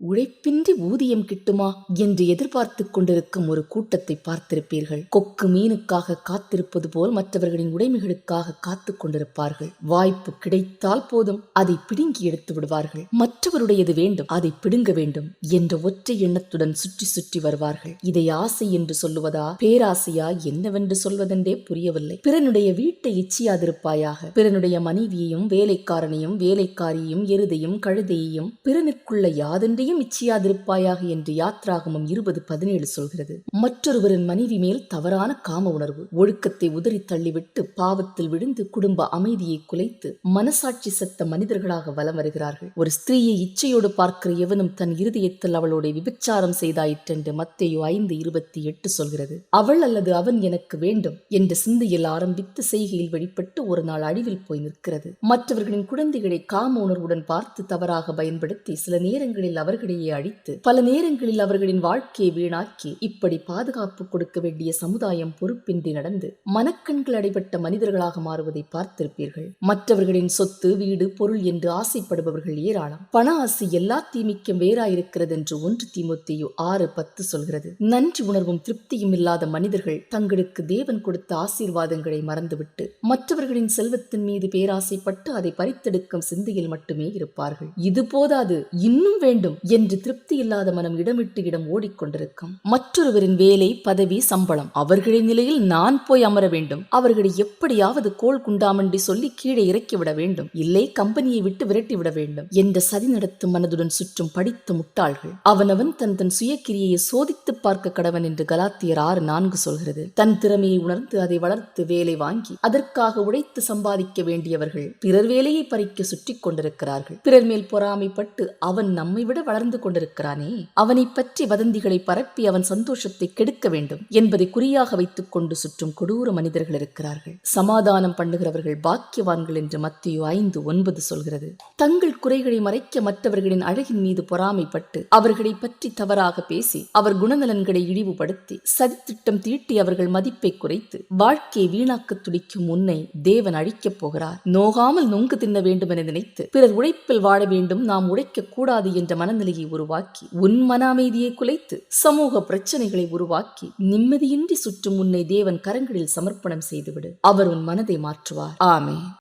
உழைப்பின்றி ஊதியம் கிட்டுமா என்று எதிர்பார்த்துக் கொண்டிருக்கும் ஒரு கூட்டத்தை பார்த்திருப்பீர்கள். கொக்கு மீனுக்காக காத்திருப்பது போல் மற்றவர்களின் உடைமைகளுக்காக காத்துக் கொண்டிருப்பார்கள். வாய்ப்பு கிடைத்தால் போதும், அதை பிடுங்கி எடுத்து விடுவார்கள். மற்றவருடையது வேண்டும், அதை பிடுங்க வேண்டும் என்ற ஒற்றை எண்ணத்துடன் சுற்றி சுற்றி வருவார்கள். இதை ஆசை என்று சொல்லுவதா, பேராசையா, என்னவென்று சொல்வதென்றே புரியவில்லை. பிறனுடைய வீட்டை இச்சியாதிருப்பாயாக. பிறனுடைய மனைவியையும் வேலைக்காரனையும் வேலைக்காரியையும் எருதையும் கழுதையையும் பிறனுக்குள்ள யாதென்றையும் இச்சியாதிருப்பாயாக என்று யாத்ராகமம் 20:17 சொல்கிறது. மற்றொருவரின் மனைவி மேல் தவறான காம உணர்வு, ஒழுக்கத்தை உதறி தள்ளிவிட்டு பாவத்தில் விழுந்து குடும்ப அமைதியை குலைத்து மனசாட்சி செத்த மனிதர்களாக வலம் வருகிறார்கள். ஒரு ஸ்திரீயை இச்சையோடு பார்க்கிற எவனும் தன் இருதயத்தில் அவளோட விபச்சாரம் செய்தாயிற்றென்று மத்தேயு 5:28 சொல்கிறது. அவள் அல்லது அவன் எனக்கு வேண்டும் என்ற சிந்தையில் ஆரம்பித்து செய்கையில் வெளிப்பட்டு ஒரு நாள் அழிவில் போய் நிற்கிறது. மற்றவர்களின் குழந்தைகளை காம உணர்வுடன் பார்த்து தவறாக பயன்படுத்தி சில நேரங்களில் அவர்களையே அழித்து பல நேரங்களில் அவர்களின் வாழ்க்கையை வீணாக்கி இப்படி பாதுகாப்பு கொடுக்க வேண்டிய சமுதாயம் பொறுப்பின்றி நடந்து மனக்கண்கள் அடைபட்ட மனிதர்களாக மாறுவதை பார்த்திருப்பீர்கள். மற்றவர்களின் சொத்து, வீடு, பொருள் என்று ஆசைப்படுபவர்கள் ஏராளம். பண ஆசை எல்லா தீமைக்கும் வேறாயிருக்கிறது என்று 1 தீமோத்தேயு 6:10 சொல்கிறது. நன்றி உணர்வும் திருப்தியும் இல்லாத மனிதர்கள் தங்களுக்கு தேவன் கொடுத்த ஆசீர்வாதங்களை மறந்துவிட்டு மற்றவர்களின் செல்வத்தின் மீது பேராசைப்பட்டு அதை பறித்தெடுக்கும் சிந்தையில் மட்டுமே இருப்பார்கள். இது போதாது, இன்னும் வேண்டும் என்று திருப்தி இல்லாத மனம் இடமிட்டு இடம் ஓடிக்கொண்டிருக்கும். மற்றொருவரின் வேலை, பதவி, சம்பளம், அவர்களின் நிலையில் நான் போய் அமர வேண்டும், அவர்களை எப்படியாவது கோல் குண்டாமண்டி சொல்லி கீழே இறக்கிவிட வேண்டும், இல்லை கம்பெனியை விட்டு விரட்டிவிட வேண்டும் என்ற சதி நடத்தும் மனதுடன் சுற்றும் படித்த முட்டாள்கள். அவனவன் தன் தன் சுயக்கிரியை சோதித்து பார்க்க கடவன் என்று கலாத்தியர் 6:4 சொல்கிறது. தன் திறமையை உணர்ந்து அதை வளர்த்து வேலை வாங்கி அதற்காக உழைத்து சம்பாதிக்க வேண்டியவர்கள் பிறர் வேலையை பறிக்க சுற்றி கொண்டிருக்கிறார்கள். பிறர் மேல் பொறாமைப்பட்டு அவன் நம்மை விட வளர்ந்து கொண்டிருக்கிறானே, அவனை பற்றி வதந்திகளை பரப்பி அவன் சந்தோஷத்தை கெடுக்க வேண்டும் என்பதை குறியாக வைத்துக் கொண்டு சுற்றும் கொடூர மனிதர்கள் இருக்கிறார்கள். சமாதானம் பண்ணுகிறவர்கள் பாக்கியவான்கள் என்று மத்தேயு 5:9 சொல்கிறது. தங்கள் குறைகளை மறைக்க மற்றவர்களின் அழகின் மீது பொறாமைப்பட்டு அவர்களை பற்றி தவறாக பேசி அவர் குணநலன்களை இழிவுபடுத்தி சதித்திட்டம் தீட்டி அவர்கள் மதிப்பை குறைத்து வாழ்க்கையை வீணாக்க துடிக்கும் உன்னை தேவன் அழிக்கப் போகிறார். நோகாமல் நொங்கு தின்ன வேண்டும் என நினைத்து பிறர் உழைப்பில் வாழ வேண்டும், நாம் உழைக்க கூடாது என்ற மனநிலையை உருவாக்கி உன் மன அமைதியை குலைத்து சமூக பிரச்சனைகளை உருவாக்கி நிம்மதியின்றி சுற்றும் உன்னை தேவன் கரங்களில் சமர்ப்பணம் செய்துவிடு. அவர் உன் மனதை மாற்றுவார். ஆமென்.